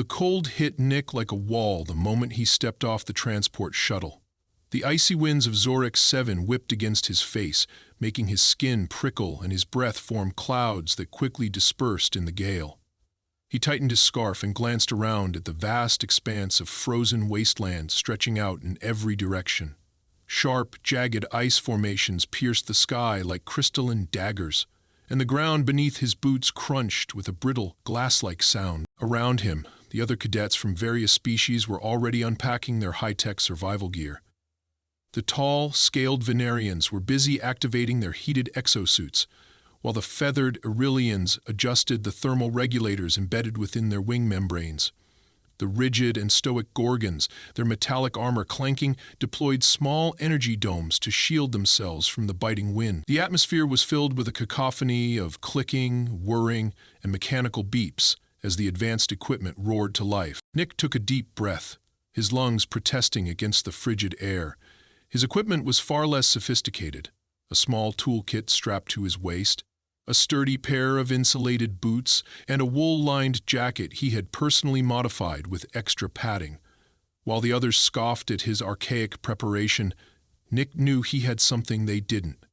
The cold hit Nick like a wall the moment he stepped off the transport shuttle. The icy winds of Zorex 7 whipped against his face, making his skin prickle and his breath form clouds that quickly dispersed in the gale. He tightened his scarf and glanced around at the vast expanse of frozen wasteland stretching out in every direction. Sharp, jagged ice formations pierced the sky like crystalline daggers, and the ground beneath his boots crunched with a brittle, glass-like sound. Around him, the other cadets from various species were already unpacking their high-tech survival gear. The tall, scaled Venarians were busy activating their heated exosuits, while the feathered Aurelians adjusted the thermal regulators embedded within their wing membranes. The rigid and stoic Gorgons, their metallic armor clanking, deployed small energy domes to shield themselves from the biting wind. The atmosphere was filled with a cacophony of clicking, whirring, and mechanical beeps as the advanced equipment roared to life. Nick took a deep breath, his lungs protesting against the frigid air. His equipment was far less sophisticated. A small toolkit strapped to his waist, a sturdy pair of insulated boots, and a wool-lined jacket he had personally modified with extra padding. While the others scoffed at his archaic preparation, Nick knew he had something they didn't.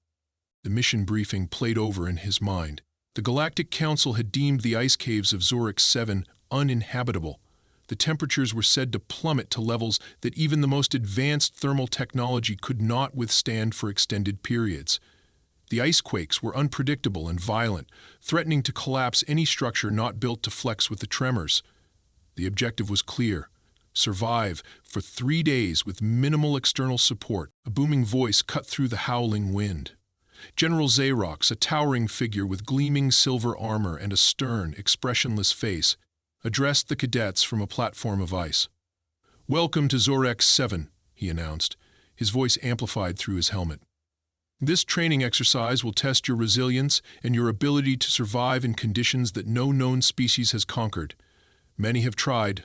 The mission briefing played over in his mind. The Galactic Council had deemed the ice caves of Zorex 7 uninhabitable. The temperatures were said to plummet to levels that even the most advanced thermal technology could not withstand for extended periods. The ice quakes were unpredictable and violent, threatening to collapse any structure not built to flex with the tremors. The objective was clear: survive for 3 days with minimal external support. A booming voice cut through the howling wind. General Xerox, a towering figure with gleaming silver armor and a stern, expressionless face, addressed the cadets from a platform of ice. "Welcome to Zorex 7, he announced, his voice amplified through his helmet. "This training exercise will test your resilience and your ability to survive in conditions that no known species has conquered. Many have tried.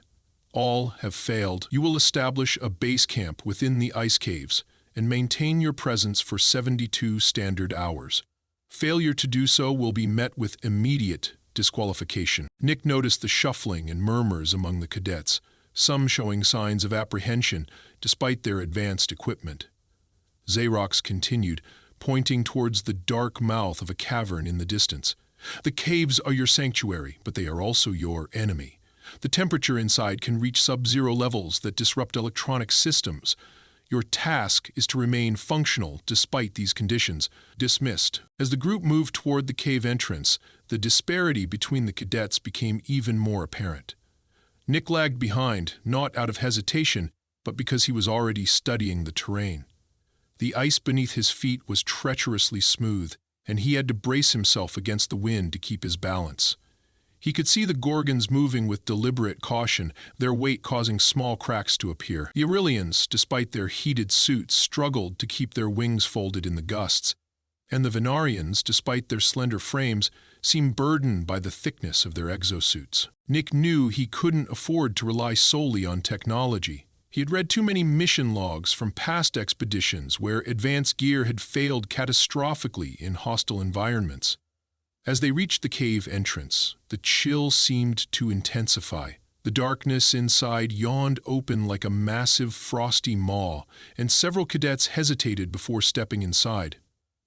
All have failed. You will establish a base camp within the ice caves and maintain your presence for 72 standard hours. Failure to do so will be met with immediate disqualification." Nick noticed the shuffling and murmurs among the cadets, some showing signs of apprehension despite their advanced equipment. Xerox continued, pointing towards the dark mouth of a cavern in the distance. "The caves are your sanctuary, but they are also your enemy. The temperature inside can reach sub-zero levels that disrupt electronic systems. Your task is to remain functional despite these conditions." Dismissed. As the group moved toward the cave entrance, the disparity between the cadets became even more apparent. Nick lagged behind, not out of hesitation, but because he was already studying the terrain. The ice beneath his feet was treacherously smooth, and he had to brace himself against the wind to keep his balance. He could see the Gorgons moving with deliberate caution, their weight causing small cracks to appear. The Aurelians, despite their heated suits, struggled to keep their wings folded in the gusts, and the Venarians, despite their slender frames, seemed burdened by the thickness of their exosuits. Nick knew he couldn't afford to rely solely on technology. He had read too many mission logs from past expeditions where advanced gear had failed catastrophically in hostile environments. As they reached the cave entrance, the chill seemed to intensify. The darkness inside yawned open like a massive frosty maw, and several cadets hesitated before stepping inside.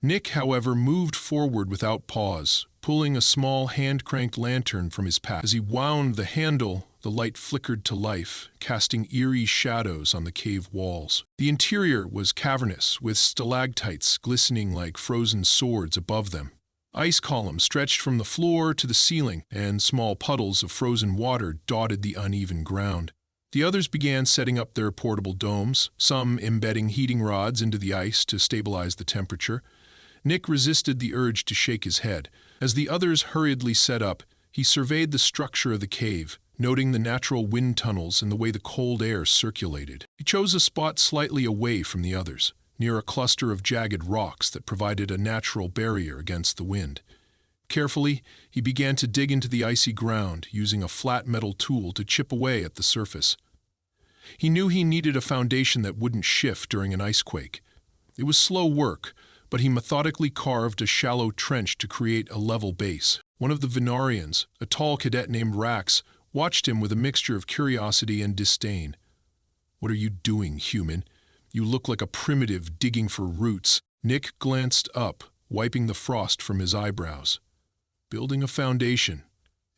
Nick, however, moved forward without pause, pulling a small hand-cranked lantern from his pack. As he wound the handle, the light flickered to life, casting eerie shadows on the cave walls. The interior was cavernous, with stalactites glistening like frozen swords above them. Ice columns stretched from the floor to the ceiling, and small puddles of frozen water dotted the uneven ground. The others began setting up their portable domes, some embedding heating rods into the ice to stabilize the temperature. Nick resisted the urge to shake his head. As the others hurriedly set up, he surveyed the structure of the cave, noting the natural wind tunnels and the way the cold air circulated. He chose a spot slightly away from the others, near a cluster of jagged rocks that provided a natural barrier against the wind. Carefully, he began to dig into the icy ground, using a flat metal tool to chip away at the surface. He knew he needed a foundation that wouldn't shift during an icequake. It was slow work, but he methodically carved a shallow trench to create a level base. One of the Venarians, a tall cadet named Rax, watched him with a mixture of curiosity and disdain. "What are you doing, human? You look like a primitive digging for roots." Nick glanced up, wiping the frost from his eyebrows. "Building a foundation.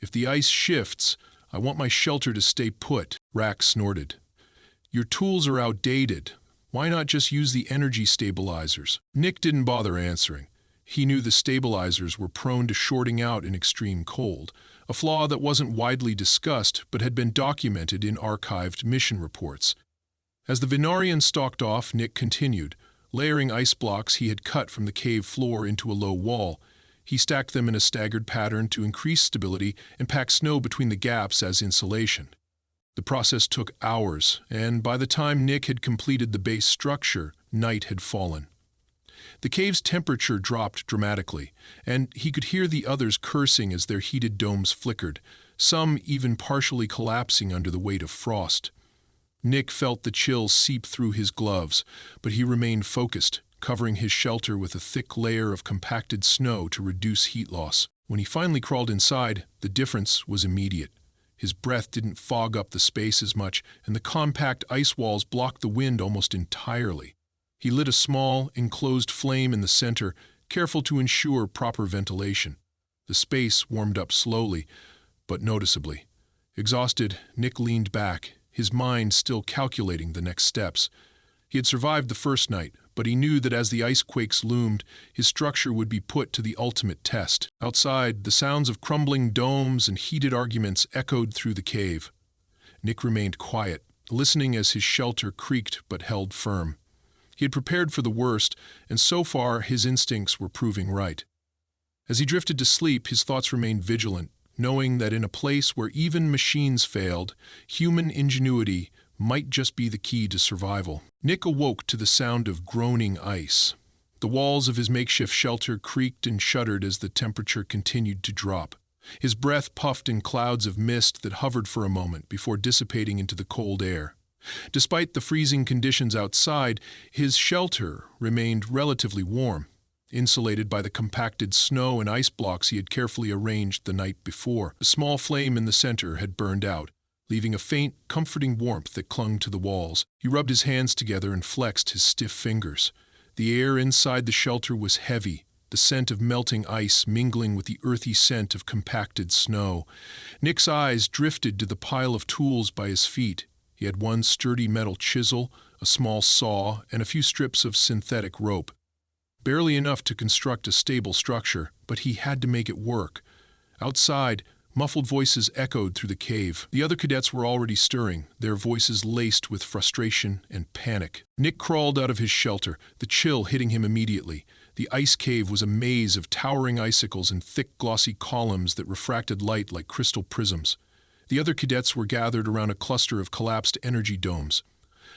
If the ice shifts, I want my shelter to stay put," Rax snorted. "Your tools are outdated. Why not just use the energy stabilizers?" Nick didn't bother answering. He knew the stabilizers were prone to shorting out in extreme cold, a flaw that wasn't widely discussed but had been documented in archived mission reports. As the Venarian stalked off, Nick continued, layering ice blocks he had cut from the cave floor into a low wall. He stacked them in a staggered pattern to increase stability and packed snow between the gaps as insulation. The process took hours, and by the time Nick had completed the base structure, night had fallen. The cave's temperature dropped dramatically, and he could hear the others cursing as their heated domes flickered, some even partially collapsing under the weight of frost. Nick felt the chill seep through his gloves, but he remained focused, covering his shelter with a thick layer of compacted snow to reduce heat loss. When he finally crawled inside, the difference was immediate. His breath didn't fog up the space as much, and the compact ice walls blocked the wind almost entirely. He lit a small, enclosed flame in the center, careful to ensure proper ventilation. The space warmed up slowly, but noticeably. Exhausted, Nick leaned back, his mind still calculating the next steps. He had survived the first night, but he knew that as the ice quakes loomed, his structure would be put to the ultimate test. Outside, the sounds of crumbling domes and heated arguments echoed through the cave. Nick remained quiet, listening as his shelter creaked but held firm. He had prepared for the worst, and so far his instincts were proving right. As he drifted to sleep, his thoughts remained vigilant, knowing that in a place where even machines failed, human ingenuity might just be the key to survival. Nick awoke to the sound of groaning ice. The walls of his makeshift shelter creaked and shuddered as the temperature continued to drop. His breath puffed in clouds of mist that hovered for a moment before dissipating into the cold air. Despite the freezing conditions outside, his shelter remained relatively warm, insulated by the compacted snow and ice blocks he had carefully arranged the night before. A small flame in the center had burned out, leaving a faint, comforting warmth that clung to the walls. He rubbed his hands together and flexed his stiff fingers. The air inside the shelter was heavy, the scent of melting ice mingling with the earthy scent of compacted snow. Nick's eyes drifted to the pile of tools by his feet. He had one sturdy metal chisel, a small saw, and a few strips of synthetic rope. Barely enough to construct a stable structure, but he had to make it work. Outside, muffled voices echoed through the cave. The other cadets were already stirring, their voices laced with frustration and panic. Nick crawled out of his shelter, the chill hitting him immediately. The ice cave was a maze of towering icicles and thick, glossy columns that refracted light like crystal prisms. The other cadets were gathered around a cluster of collapsed energy domes.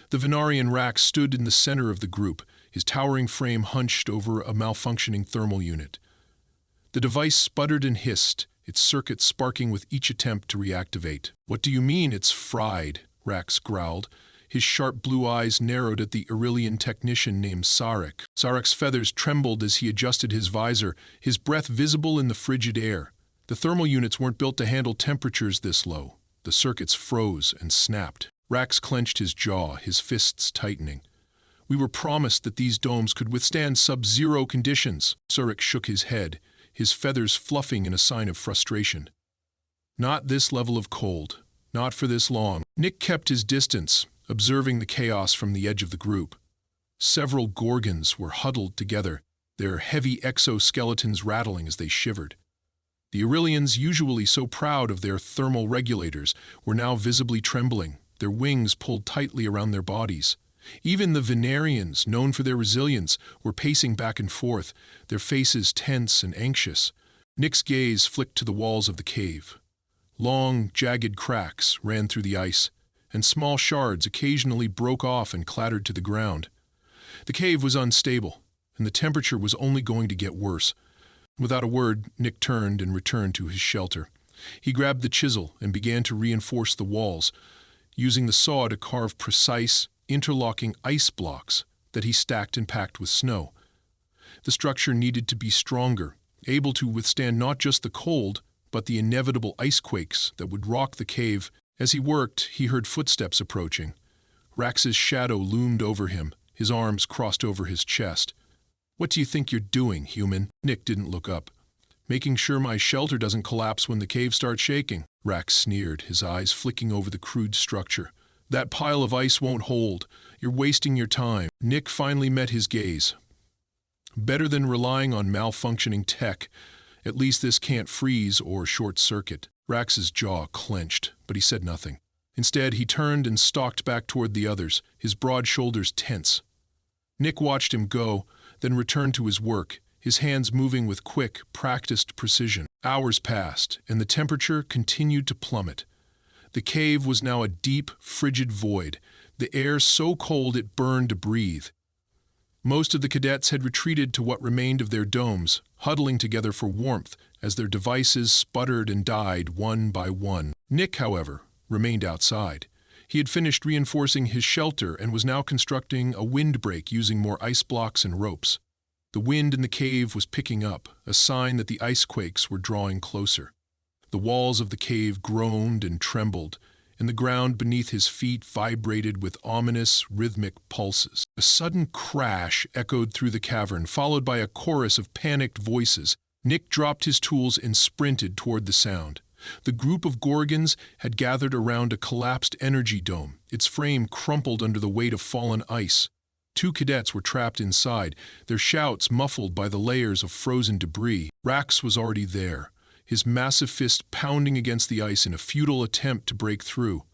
The Venarian Rax stood in the center of the group, his towering frame hunched over a malfunctioning thermal unit. The device sputtered and hissed, its circuits sparking with each attempt to reactivate. "What do you mean it's fried?" Rax growled. His sharp blue eyes narrowed at the Aurelian technician named Sarek. Sarek's feathers trembled as he adjusted his visor, his breath visible in the frigid air. The thermal units weren't built to handle temperatures this low. The circuits froze and snapped. Rax clenched his jaw, his fists tightening. "We were promised that these domes could withstand sub-zero conditions." Sarek shook his head, his feathers fluffing in a sign of frustration. "Not this level of cold. Not for this long." Nick kept his distance, observing the chaos from the edge of the group. Several gorgons were huddled together, their heavy exoskeletons rattling as they shivered. The Aurelians, usually so proud of their thermal regulators, were now visibly trembling, their wings pulled tightly around their bodies. Even the Venarians, known for their resilience, were pacing back and forth, their faces tense and anxious. Nick's gaze flicked to the walls of the cave. Long, jagged cracks ran through the ice, and small shards occasionally broke off and clattered to the ground. The cave was unstable, and the temperature was only going to get worse. Without a word, Nick turned and returned to his shelter. He grabbed the chisel and began to reinforce the walls, using the saw to carve precise, interlocking ice blocks that he stacked and packed with snow. The structure needed to be stronger, able to withstand not just the cold, but the inevitable ice quakes that would rock the cave. As he worked, he heard footsteps approaching. Rax's shadow loomed over him, his arms crossed over his chest. "What do you think you're doing, human?" Nick didn't look up. "Making sure my shelter doesn't collapse when the cave starts shaking," Rax sneered, his eyes flicking over the crude structure. "That pile of ice won't hold. You're wasting your time." Nick finally met his gaze. "Better than relying on malfunctioning tech. At least this can't freeze or short-circuit." Rax's jaw clenched, but he said nothing. Instead, he turned and stalked back toward the others, his broad shoulders tense. Nick watched him go, then returned to his work, his hands moving with quick, practiced precision. Hours passed, and the temperature continued to plummet. The cave was now a deep, frigid void, the air so cold it burned to breathe. Most of the cadets had retreated to what remained of their domes, huddling together for warmth as their devices sputtered and died one by one. Nick, however, remained outside. He had finished reinforcing his shelter and was now constructing a windbreak using more ice blocks and ropes. The wind in the cave was picking up, a sign that the ice quakes were drawing closer. The walls of the cave groaned and trembled, and the ground beneath his feet vibrated with ominous, rhythmic pulses. A sudden crash echoed through the cavern, followed by a chorus of panicked voices. Nick dropped his tools and sprinted toward the sound. The group of Gorgons had gathered around a collapsed energy dome, its frame crumpled under the weight of fallen ice. 2 cadets were trapped inside, their shouts muffled by the layers of frozen debris. Rax was already there, his massive fist pounding against the ice in a futile attempt to break through.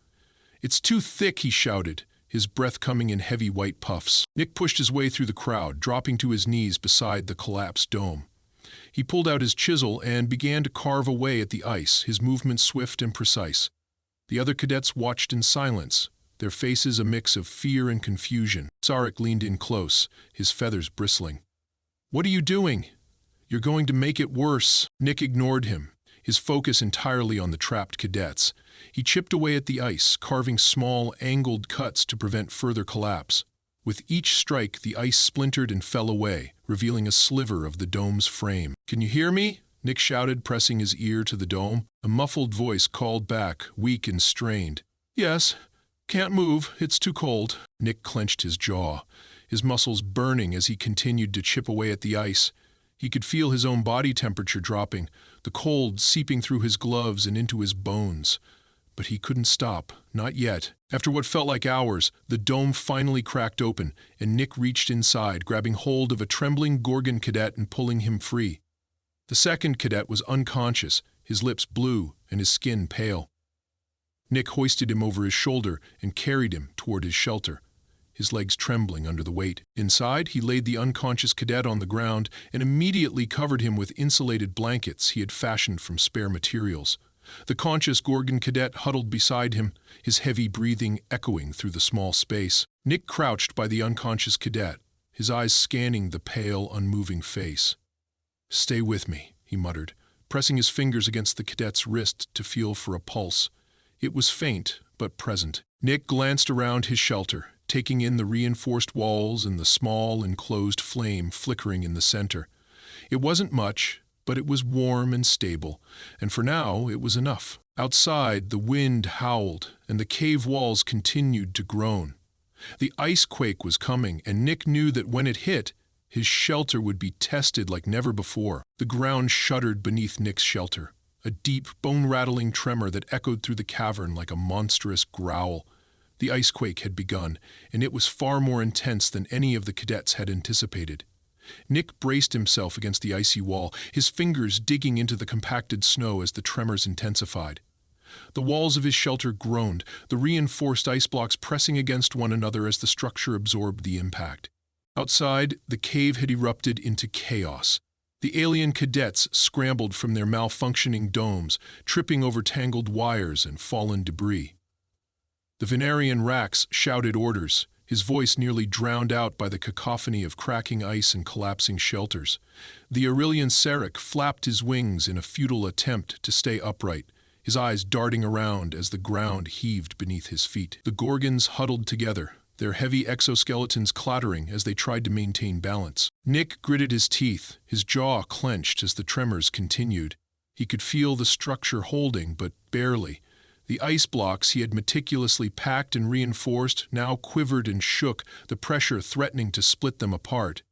"It's too thick," he shouted, his breath coming in heavy white puffs. Nick pushed his way through the crowd, dropping to his knees beside the collapsed dome. He pulled out his chisel and began to carve away at the ice, his movements swift and precise. The other cadets watched in silence, their faces a mix of fear and confusion. Sarek leaned in close, his feathers bristling. "What are you doing? You're going to make it worse." Nick ignored him, his focus entirely on the trapped cadets. He chipped away at the ice, carving small, angled cuts to prevent further collapse. With each strike, the ice splintered and fell away, revealing a sliver of the dome's frame. "Can you hear me?" Nick shouted, pressing his ear to the dome. A muffled voice called back, weak and strained. "Yes. Can't move. It's too cold." Nick clenched his jaw, his muscles burning as he continued to chip away at the ice. He could feel his own body temperature dropping, the cold seeping through his gloves and into his bones. But he couldn't stop, not yet. After what felt like hours, the dome finally cracked open, and Nick reached inside, grabbing hold of a trembling Gorgon cadet and pulling him free. The second cadet was unconscious, his lips blue and his skin pale. Nick hoisted him over his shoulder and carried him toward his shelter, his legs trembling under the weight. Inside, he laid the unconscious cadet on the ground and immediately covered him with insulated blankets he had fashioned from spare materials. The conscious Gorgon cadet huddled beside him, his heavy breathing echoing through the small space. Nick crouched by the unconscious cadet, his eyes scanning the pale, unmoving face. "Stay with me," he muttered, pressing his fingers against the cadet's wrist to feel for a pulse. It was faint, but present. Nick glanced around his shelter, taking in the reinforced walls and the small, enclosed flame flickering in the center. It wasn't much, but it was warm and stable, and for now it was enough. Outside, the wind howled, and the cave walls continued to groan. The ice quake was coming, and Nick knew that when it hit, his shelter would be tested like never before. The ground shuddered beneath Nick's shelter, a deep, bone-rattling tremor that echoed through the cavern like a monstrous growl. The ice quake had begun, and it was far more intense than any of the cadets had anticipated. Nick braced himself against the icy wall, his fingers digging into the compacted snow as the tremors intensified. The walls of his shelter groaned, the reinforced ice blocks pressing against one another as the structure absorbed the impact. Outside, the cave had erupted into chaos. The alien cadets scrambled from their malfunctioning domes, tripping over tangled wires and fallen debris. The Venerian Rax shouted orders, his voice nearly drowned out by the cacophony of cracking ice and collapsing shelters. The Aurelian Sarek flapped his wings in a futile attempt to stay upright, his eyes darting around as the ground heaved beneath his feet. The Gorgons huddled together, their heavy exoskeletons clattering as they tried to maintain balance. Nick gritted his teeth, his jaw clenched as the tremors continued. He could feel the structure holding, but barely. The ice blocks he had meticulously packed and reinforced now quivered and shook, the pressure threatening to split them apart.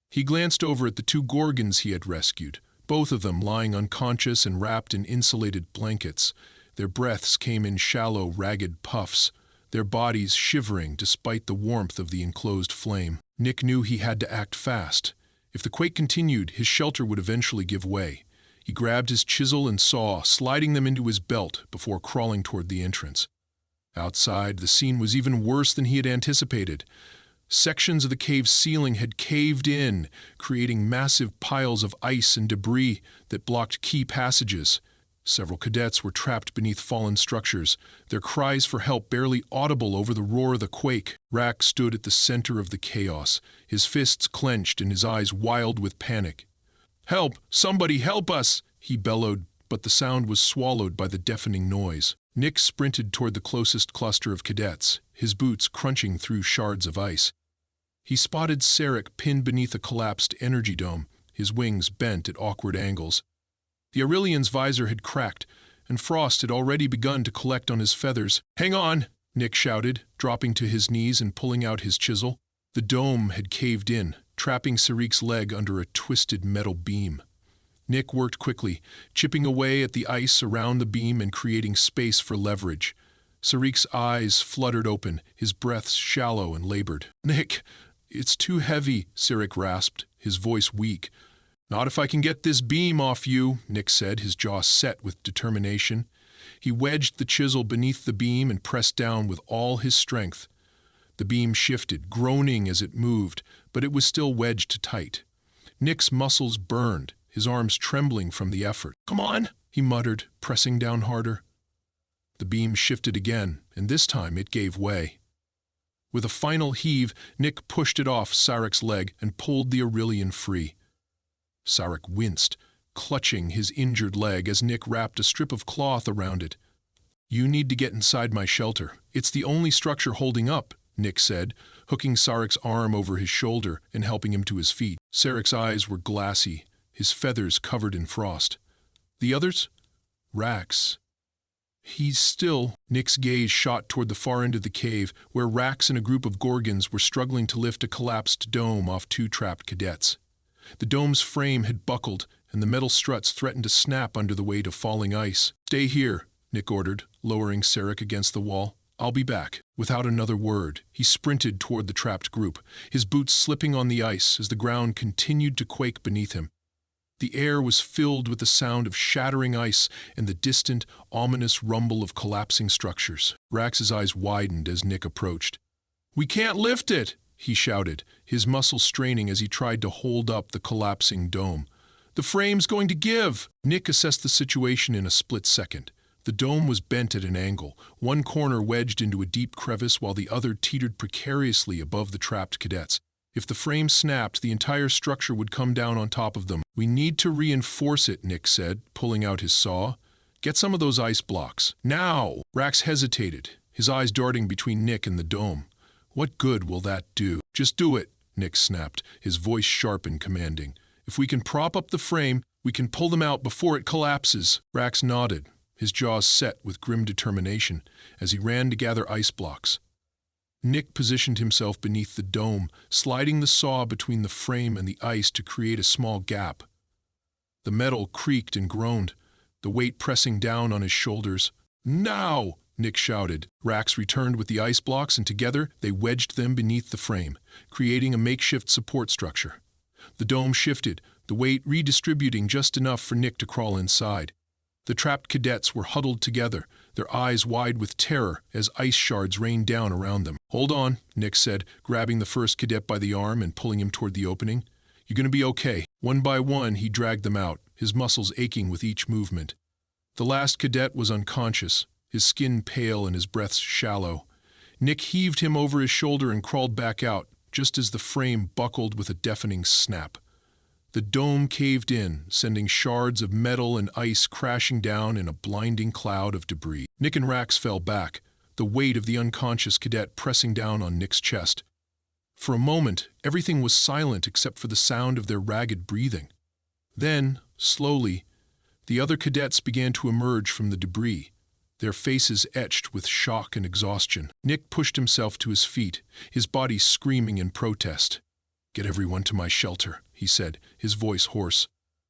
He glanced over at the 2 Gorgons he had rescued, both of them lying unconscious and wrapped in insulated blankets. Their breaths came in shallow, ragged puffs, their bodies shivering despite the warmth of the enclosed flame. Nick knew he had to act fast. If the quake continued, his shelter would eventually give way. He grabbed his chisel and saw, sliding them into his belt before crawling toward the entrance. Outside, the scene was even worse than he had anticipated. Sections of the cave's ceiling had caved in, creating massive piles of ice and debris that blocked key passages. Several cadets were trapped beneath fallen structures, their cries for help barely audible over the roar of the quake. Rax stood at the center of the chaos, his fists clenched and his eyes wild with panic. "Help! Somebody help us!" he bellowed, but the sound was swallowed by the deafening noise. Nick sprinted toward the closest cluster of cadets, his boots crunching through shards of ice. He spotted Sarek pinned beneath a collapsed energy dome, his wings bent at awkward angles. The Aurelian's visor had cracked, and frost had already begun to collect on his feathers. "Hang on!" Nick shouted, dropping to his knees and pulling out his chisel. The dome had caved in, trapping Sarek's leg under a twisted metal beam. Nick worked quickly, chipping away at the ice around the beam and creating space for leverage. Sarek's eyes fluttered open, his breath shallow and labored. "Nick, it's too heavy," Sarek rasped, his voice weak. "Not if I can get this beam off you," Nick said, his jaw set with determination. He wedged the chisel beneath the beam and pressed down with all his strength. The beam shifted, groaning as it moved, but it was still wedged tight. Nick's muscles burned, his arms trembling from the effort. "Come on," he muttered, pressing down harder. The beam shifted again, and this time it gave way. With a final heave, Nick pushed it off Sarek's leg and pulled the Aurelian free. Sarek winced, clutching his injured leg as Nick wrapped a strip of cloth around it. "You need to get inside my shelter. It's the only structure holding up," Nick said, hooking Sarek's arm over his shoulder and helping him to his feet. Sarek's eyes were glassy, his feathers covered in frost. "The others?" "Rax." "He's still—" Nick's gaze shot toward the far end of the cave, where Rax and a group of Gorgons were struggling to lift a collapsed dome off 2 trapped cadets. The dome's frame had buckled, and the metal struts threatened to snap under the weight of falling ice. "Stay here," Nick ordered, lowering Sarek against the wall. "I'll be back." Without another word, he sprinted toward the trapped group, his boots slipping on the ice as the ground continued to quake beneath him. The air was filled with the sound of shattering ice and the distant, ominous rumble of collapsing structures. Rax's eyes widened as Nick approached. "We can't lift it!" he shouted, his muscles straining as he tried to hold up the collapsing dome. "The frame's going to give!" Nick assessed the situation in a split second. The dome was bent at an angle, one corner wedged into a deep crevice while the other teetered precariously above the trapped cadets. If the frame snapped, the entire structure would come down on top of them. "We need to reinforce it," Nick said, pulling out his saw. "Get some of those ice blocks. Now!" Rax hesitated, his eyes darting between Nick and the dome. "What good will that do?" "Just do it," Nick snapped, his voice sharp and commanding. "If we can prop up the frame, we can pull them out before it collapses." Rax nodded, his jaws set with grim determination, as he ran to gather ice blocks. Nick positioned himself beneath the dome, sliding the saw between the frame and the ice to create a small gap. The metal creaked and groaned, the weight pressing down on his shoulders. "Now!" Nick shouted. Rax returned with the ice blocks, and together they wedged them beneath the frame, creating a makeshift support structure. The dome shifted, the weight redistributing just enough for Nick to crawl inside. The trapped cadets were huddled together, their eyes wide with terror as ice shards rained down around them. "Hold on," Nick said, grabbing the first cadet by the arm and pulling him toward the opening. "You're going to be okay." One by one, he dragged them out, his muscles aching with each movement. The last cadet was unconscious, his skin pale and his breath shallow. Nick heaved him over his shoulder and crawled back out, just as the frame buckled with a deafening snap. The dome caved in, sending shards of metal and ice crashing down in a blinding cloud of debris. Nick and Rax fell back, the weight of the unconscious cadet pressing down on Nick's chest. For a moment, everything was silent except for the sound of their ragged breathing. Then, slowly, The other cadets began to emerge from the debris, their faces etched with shock and exhaustion. Nick pushed himself to his feet, his body screaming in protest. "Get everyone to my shelter," he said, his voice hoarse.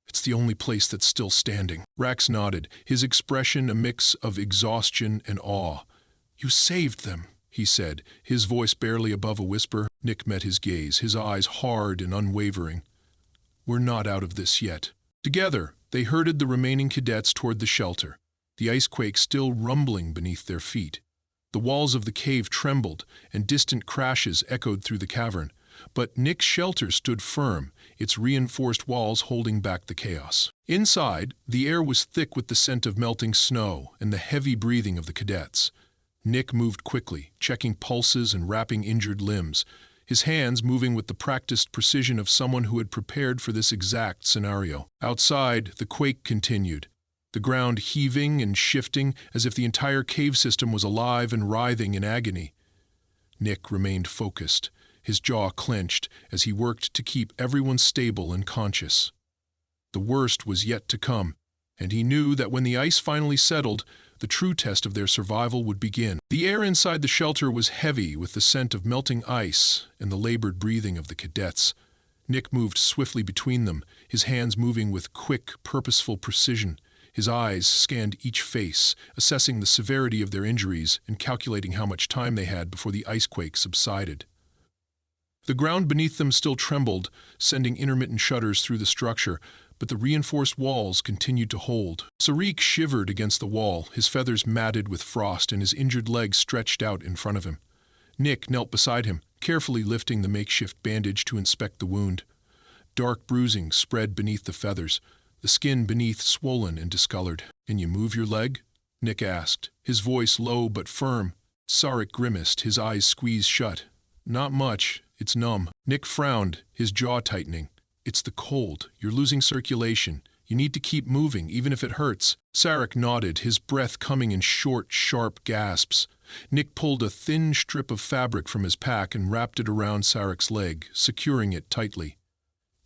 "It's the only place that's still standing." Rax nodded, his expression a mix of exhaustion and awe. "You saved them," he said, his voice barely above a whisper. Nick met his gaze, his eyes hard and unwavering. "We're not out of this yet." Together, they herded the remaining cadets toward the shelter, the icequake still rumbling beneath their feet. The walls of the cave trembled, and distant crashes echoed through the cavern. But Nick's shelter stood firm, its reinforced walls holding back the chaos. Inside, the air was thick with the scent of melting snow and the heavy breathing of the cadets. Nick moved quickly, checking pulses and wrapping injured limbs, his hands moving with the practiced precision of someone who had prepared for this exact scenario. Outside, the quake continued, the ground heaving and shifting as if the entire cave system was alive and writhing in agony. Nick remained focused, his jaw clenched as he worked to keep everyone stable and conscious. The worst was yet to come, and he knew that when the ice finally settled, the true test of their survival would begin. The air inside the shelter was heavy with the scent of melting ice and the labored breathing of the cadets. Nick moved swiftly between them, his hands moving with quick, purposeful precision. His eyes scanned each face, assessing the severity of their injuries and calculating how much time they had before the icequake subsided. The ground beneath them still trembled, sending intermittent shudders through the structure, but the reinforced walls continued to hold. Sarik shivered against the wall, his feathers matted with frost and his injured legs stretched out in front of him. Nick knelt beside him, carefully lifting the makeshift bandage to inspect the wound. Dark bruising spread beneath the feathers, the skin beneath swollen and discolored. "Can you move your leg?" Nick asked, his voice low but firm. Sarik grimaced, his eyes squeezed shut. "Not much. It's numb." Nick frowned, his jaw tightening. "It's the cold. You're losing circulation. You need to keep moving, even if it hurts." Sarik nodded, his breath coming in short, sharp gasps. Nick pulled a thin strip of fabric from his pack and wrapped it around Sarik's leg, securing it tightly.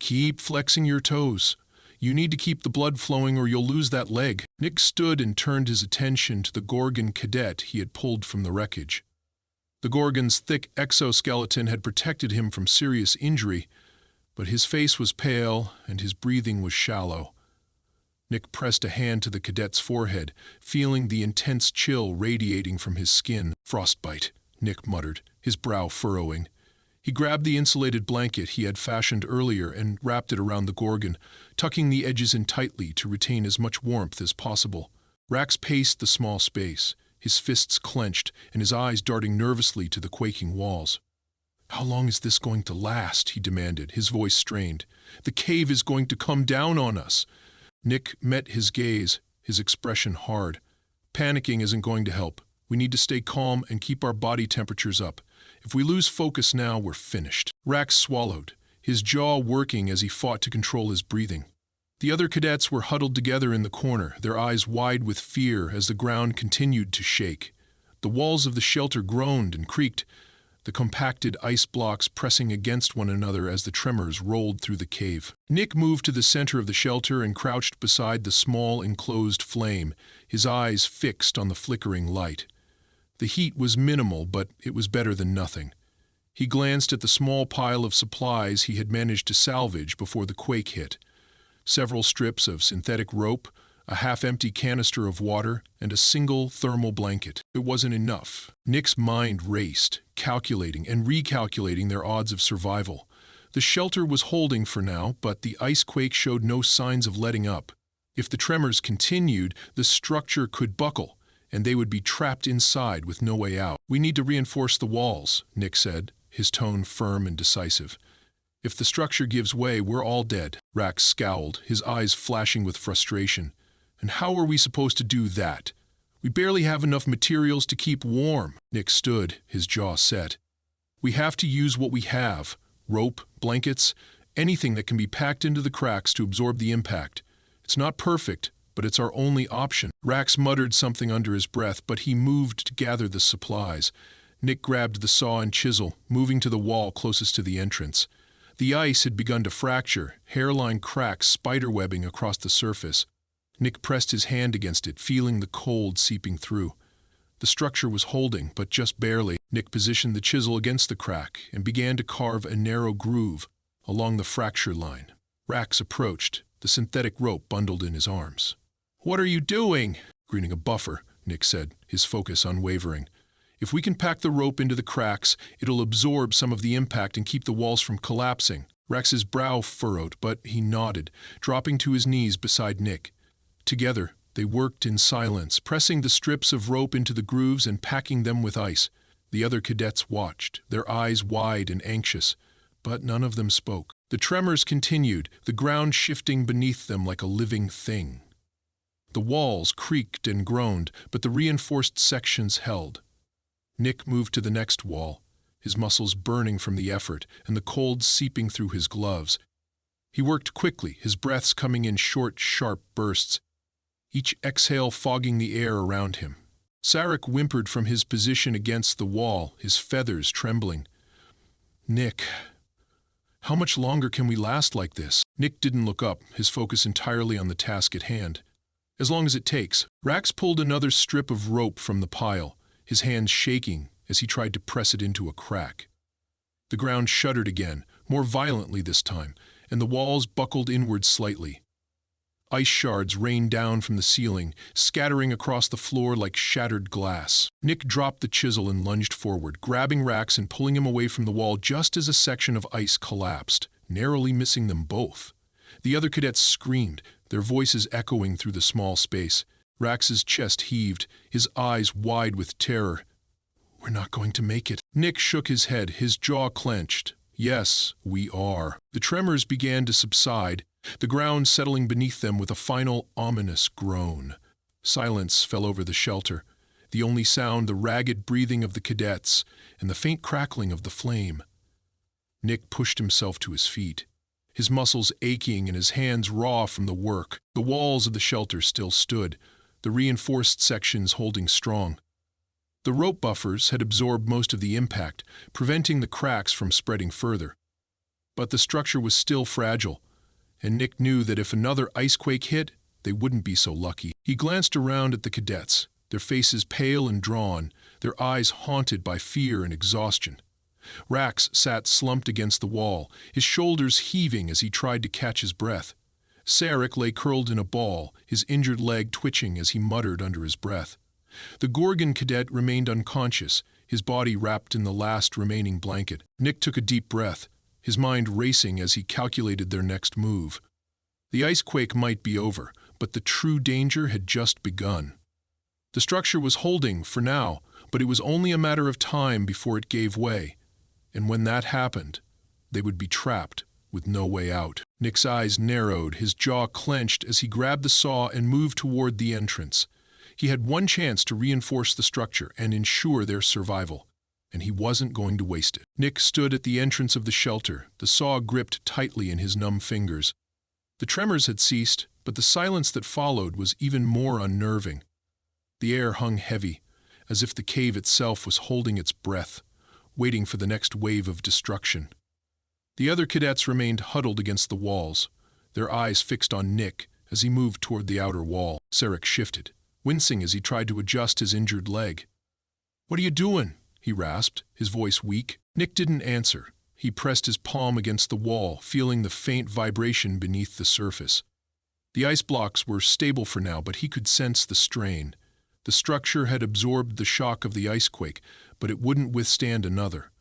"Keep flexing your toes. You need to keep the blood flowing or you'll lose that leg." Nick stood and turned his attention to the Gorgon cadet he had pulled from the wreckage. The Gorgon's thick exoskeleton had protected him from serious injury, but his face was pale and his breathing was shallow. Nick pressed a hand to the cadet's forehead, feeling the intense chill radiating from his skin. "Frostbite," Nick muttered, his brow furrowing. He grabbed the insulated blanket he had fashioned earlier and wrapped it around the Gorgon, tucking the edges in tightly to retain as much warmth as possible. Rax paced the small space, his fists clenched and his eyes darting nervously to the quaking walls. "How long is this going to last?" he demanded, his voice strained. "The cave is going to come down on us." Nick met his gaze, his expression hard. "Panicking isn't going to help. We need to stay calm and keep our body temperatures up. If we lose focus now, we're finished." Rax swallowed, his jaw working as he fought to control his breathing. The other cadets were huddled together in the corner, their eyes wide with fear as the ground continued to shake. The walls of the shelter groaned and creaked, the compacted ice blocks pressing against one another as the tremors rolled through the cave. Nick moved to the center of the shelter and crouched beside the small enclosed flame, his eyes fixed on the flickering light. The heat was minimal, but it was better than nothing. He glanced at the small pile of supplies he had managed to salvage before the quake hit. Several strips of synthetic rope, a half-empty canister of water, and a single thermal blanket. It wasn't enough. Nick's mind raced, calculating and recalculating their odds of survival. The shelter was holding for now, but the icequake showed no signs of letting up. If the tremors continued, the structure could buckle, and they would be trapped inside with no way out. "We need to reinforce the walls," Nick said, his tone firm and decisive. "If the structure gives way, we're all dead." Rax scowled, his eyes flashing with frustration. "And how are we supposed to do that? We barely have enough materials to keep warm." Nick stood, his jaw set. "We have to use what we have. Rope, blankets, anything that can be packed into the cracks to absorb the impact. It's not perfect, but it's our only option." Rax muttered something under his breath, but he moved to gather the supplies. Nick grabbed the saw and chisel, moving to the wall closest to the entrance. The ice had begun to fracture, hairline cracks spiderwebbing across the surface. Nick pressed his hand against it, feeling the cold seeping through. The structure was holding, but just barely. Nick positioned the chisel against the crack and began to carve a narrow groove along the fracture line. Rax approached, the synthetic rope bundled in his arms. "What are you doing?" Greening a buffer, Nick said, his focus unwavering. "If we can pack the rope into the cracks, it'll absorb some of the impact and keep the walls from collapsing." Rax's brow furrowed, but he nodded, dropping to his knees beside Nick. Together, they worked in silence, pressing the strips of rope into the grooves and packing them with ice. The other cadets watched, their eyes wide and anxious, but none of them spoke. The tremors continued, the ground shifting beneath them like a living thing. The walls creaked and groaned, but the reinforced sections held. Nick moved to the next wall, his muscles burning from the effort and the cold seeping through his gloves. He worked quickly, his breaths coming in short, sharp bursts, each exhale fogging the air around him. Sarek whimpered from his position against the wall, his feathers trembling. "Nick, how much longer can we last like this?" Nick didn't look up, his focus entirely on the task at hand. "As long as it takes." Rax pulled another strip of rope from the pile, his hands shaking as he tried to press it into a crack. The ground shuddered again, more violently this time, and the walls buckled inward slightly. Ice shards rained down from the ceiling, scattering across the floor like shattered glass. Nick dropped the chisel and lunged forward, grabbing Rax and pulling him away from the wall just as a section of ice collapsed, narrowly missing them both. The other cadets screamed, their voices echoing through the small space. Rax's chest heaved, his eyes wide with terror. "We're not going to make it." Nick shook his head, his jaw clenched. "Yes, we are." The tremors began to subside, the ground settling beneath them with a final, ominous groan. Silence fell over the shelter, the only sound the ragged breathing of the cadets and the faint crackling of the flame. Nick pushed himself to his feet, his muscles aching and his hands raw from the work. The walls of the shelter still stood, the reinforced sections holding strong. The rope buffers had absorbed most of the impact, preventing the cracks from spreading further. But the structure was still fragile, and Nick knew that if another icequake hit, they wouldn't be so lucky. He glanced around at the cadets, their faces pale and drawn, their eyes haunted by fear and exhaustion. Rax sat slumped against the wall, his shoulders heaving as he tried to catch his breath. Sarek lay curled in a ball, his injured leg twitching as he muttered under his breath. The Gorgon cadet remained unconscious, his body wrapped in the last remaining blanket. Nick took a deep breath, his mind racing as he calculated their next move. The icequake might be over, but the true danger had just begun. The structure was holding for now, but it was only a matter of time before it gave way. And when that happened, they would be trapped with no way out. Nick's eyes narrowed, his jaw clenched as he grabbed the saw and moved toward the entrance. He had one chance to reinforce the structure and ensure their survival, and he wasn't going to waste it. Nick stood at the entrance of the shelter, the saw gripped tightly in his numb fingers. The tremors had ceased, but the silence that followed was even more unnerving. The air hung heavy, as if the cave itself was holding its breath, waiting for the next wave of destruction. The other cadets remained huddled against the walls, their eyes fixed on Nick as he moved toward the outer wall. Sarek shifted, wincing as he tried to adjust his injured leg. "What are you doing?" he rasped, his voice weak. Nick didn't answer. He pressed his palm against the wall, feeling the faint vibration beneath the surface. The ice blocks were stable for now, but he could sense the strain. The structure had absorbed the shock of the icequake, but it wouldn't withstand another.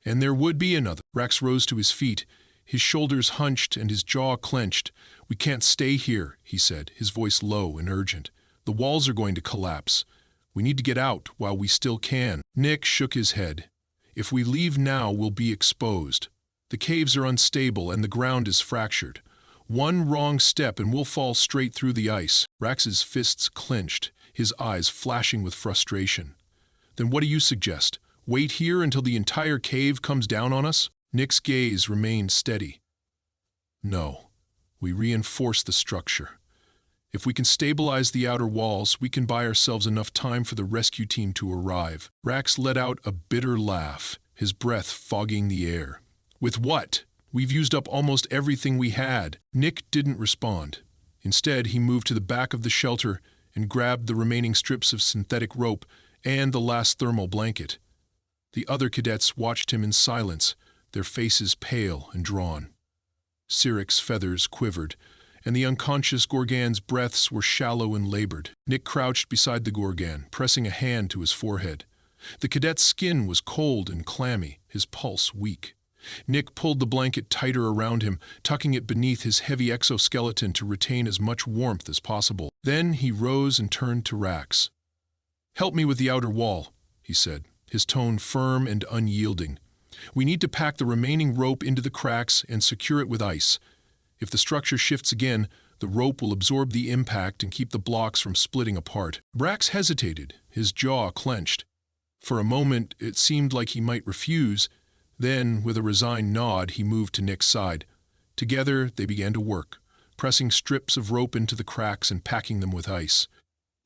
And there would be another. Rax rose to his feet, his shoulders hunched and his jaw clenched. "We can't stay here," he said, his voice low and urgent. "The walls are going to collapse. We need to get out while we still can." Nick shook his head. "If we leave now, we'll be exposed. The caves are unstable and the ground is fractured. One wrong step and we'll fall straight through the ice." Rax's fists clenched, his eyes flashing with frustration. "Then what do you suggest? Wait here until the entire cave comes down on us?" Nick's gaze remained steady. "No, we reinforce the structure. If we can stabilize the outer walls, we can buy ourselves enough time for the rescue team to arrive." Rax let out a bitter laugh, his breath fogging the air. "With what? We've used up almost everything we had." Nick didn't respond. Instead, he moved to the back of the shelter and grabbed the remaining strips of synthetic rope and the last thermal blanket. The other cadets watched him in silence, their faces pale and drawn. Siric's feathers quivered, and the unconscious Gorgan's breaths were shallow and labored. Nick crouched beside the Gorgan, pressing a hand to his forehead. The cadet's skin was cold and clammy, his pulse weak. Nick pulled the blanket tighter around him, tucking it beneath his heavy exoskeleton to retain as much warmth as possible. Then he rose and turned to Rax. "Help me with the outer wall," he said, his tone firm and unyielding. "We need to pack the remaining rope into the cracks and secure it with ice. If the structure shifts again, the rope will absorb the impact and keep the blocks from splitting apart." Rax hesitated, his jaw clenched. For a moment, it seemed like he might refuse. Then, with a resigned nod, he moved to Nick's side. Together, they began to work, pressing strips of rope into the cracks and packing them with ice.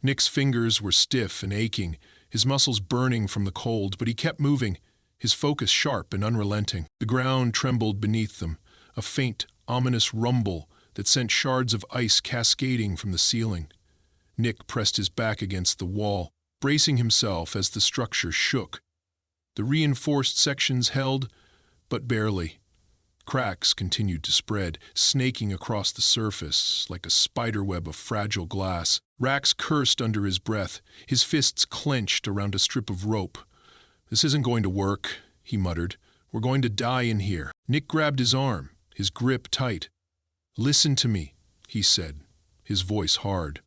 Nick's fingers were stiff and aching, his muscles burning from the cold, but he kept moving, his focus sharp and unrelenting. The ground trembled beneath them, a faint, ominous rumble that sent shards of ice cascading from the ceiling. Nick pressed his back against the wall, bracing himself as the structure shook. The reinforced sections held, but barely. Cracks continued to spread, snaking across the surface like a spiderweb of fragile glass. Rax cursed under his breath, his fists clenched around a strip of rope. "This isn't going to work," he muttered. "We're going to die in here." Nick grabbed his arm, his grip tight. "Listen to me," he said, his voice hard.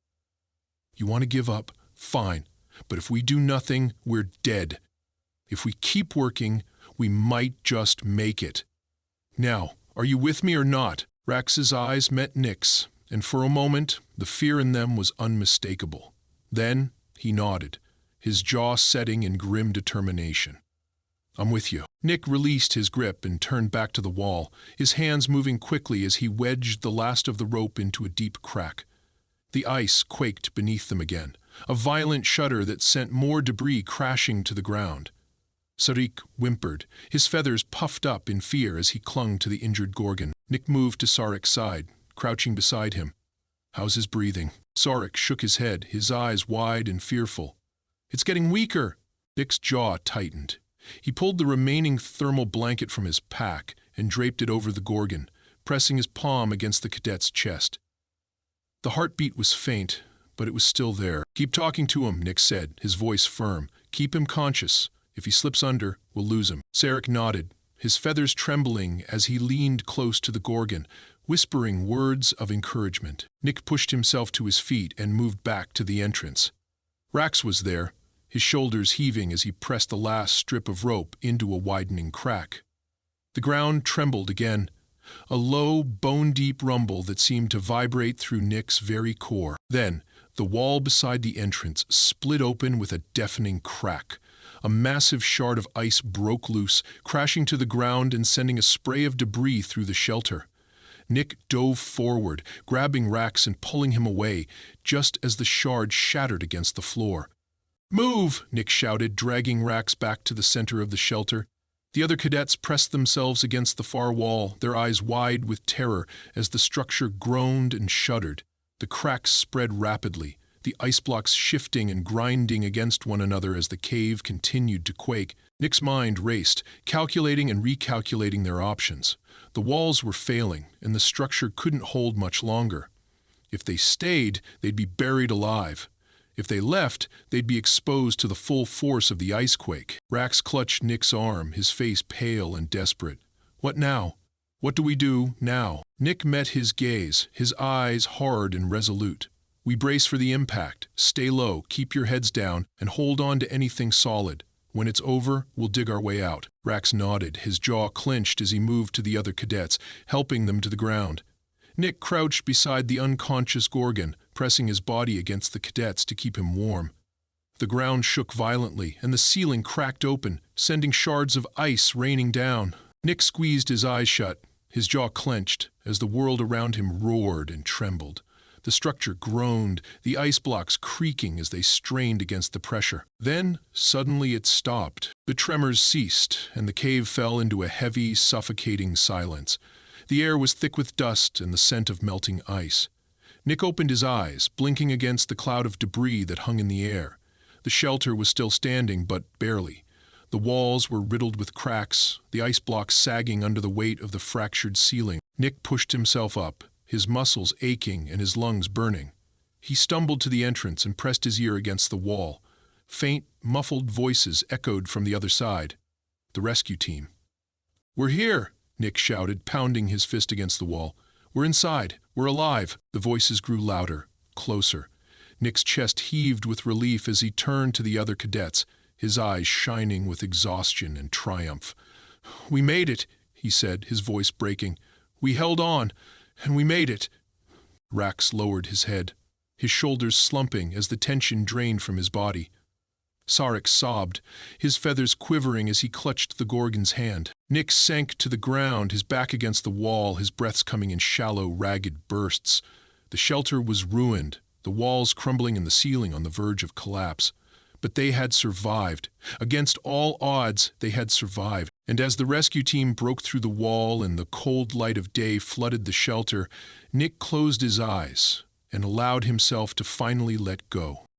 "You want to give up? Fine. But if we do nothing, we're dead. If we keep working, we might just make it. Now, are you with me or not?" Rax's eyes met Nick's, and for a moment, the fear in them was unmistakable. Then he nodded, his jaw setting in grim determination. "I'm with you." Nick released his grip and turned back to the wall, his hands moving quickly as he wedged the last of the rope into a deep crack. The ice quaked beneath them again, a violent shudder that sent more debris crashing to the ground. Sariq whimpered, his feathers puffed up in fear as he clung to the injured Gorgon. Nick moved to Sarik's side, crouching beside him. "How's his breathing?" Sarek shook his head, his eyes wide and fearful. "It's getting weaker." Nick's jaw tightened. He pulled the remaining thermal blanket from his pack and draped it over the Gorgon, pressing his palm against the cadet's chest. The heartbeat was faint, but it was still there. "Keep talking to him," Nick said, his voice firm. "Keep him conscious. If he slips under, we'll lose him." Sarek nodded, his feathers trembling as he leaned close to the Gorgon, whispering words of encouragement. Nick pushed himself to his feet and moved back to the entrance. Rax was there, his shoulders heaving as he pressed the last strip of rope into a widening crack. The ground trembled again, a low, bone-deep rumble that seemed to vibrate through Nick's very core. Then, the wall beside the entrance split open with a deafening crack. A massive shard of ice broke loose, crashing to the ground and sending a spray of debris through the shelter. Nick dove forward, grabbing Rax and pulling him away, just as the shard shattered against the floor. "Move!" Nick shouted, dragging Rax back to the center of the shelter. The other cadets pressed themselves against the far wall, their eyes wide with terror as the structure groaned and shuddered. The cracks spread rapidly, the ice blocks shifting and grinding against one another as the cave continued to quake. Nick's mind raced, calculating and recalculating their options. The walls were failing, and the structure couldn't hold much longer. If they stayed, they'd be buried alive. If they left, they'd be exposed to the full force of the ice quake. Rax clutched Nick's arm, his face pale and desperate. "What now? What do we do now?" Nick met his gaze, his eyes hard and resolute. "We brace for the impact. Stay low, keep your heads down, and hold on to anything solid. When it's over, we'll dig our way out." Rax nodded, his jaw clenched as he moved to the other cadets, helping them to the ground. Nick crouched beside the unconscious Gorgon, pressing his body against the cadets to keep him warm. The ground shook violently, and the ceiling cracked open, sending shards of ice raining down. Nick squeezed his eyes shut, his jaw clenched, as the world around him roared and trembled. The structure groaned, the ice blocks creaking as they strained against the pressure. Then, suddenly it stopped. The tremors ceased, and the cave fell into a heavy, suffocating silence. The air was thick with dust and the scent of melting ice. Nick opened his eyes, blinking against the cloud of debris that hung in the air. The shelter was still standing, but barely. The walls were riddled with cracks, the ice blocks sagging under the weight of the fractured ceiling. Nick pushed himself up, his muscles aching and his lungs burning. He stumbled to the entrance and pressed his ear against the wall. Faint, muffled voices echoed from the other side. The rescue team. "We're here!" Nick shouted, pounding his fist against the wall. "We're inside. We're alive." The voices grew louder, closer. Nick's chest heaved with relief as he turned to the other cadets, his eyes shining with exhaustion and triumph. "We made it," he said, his voice breaking. "We held on, and we made it." Rax lowered his head, his shoulders slumping as the tension drained from his body. Sarek sobbed, his feathers quivering as he clutched the Gorgon's hand. Nick sank to the ground, his back against the wall, his breaths coming in shallow, ragged bursts. The shelter was ruined, the walls crumbling and the ceiling on the verge of collapse. But they had survived. Against all odds, they had survived. And as the rescue team broke through the wall and the cold light of day flooded the shelter, Nick closed his eyes and allowed himself to finally let go.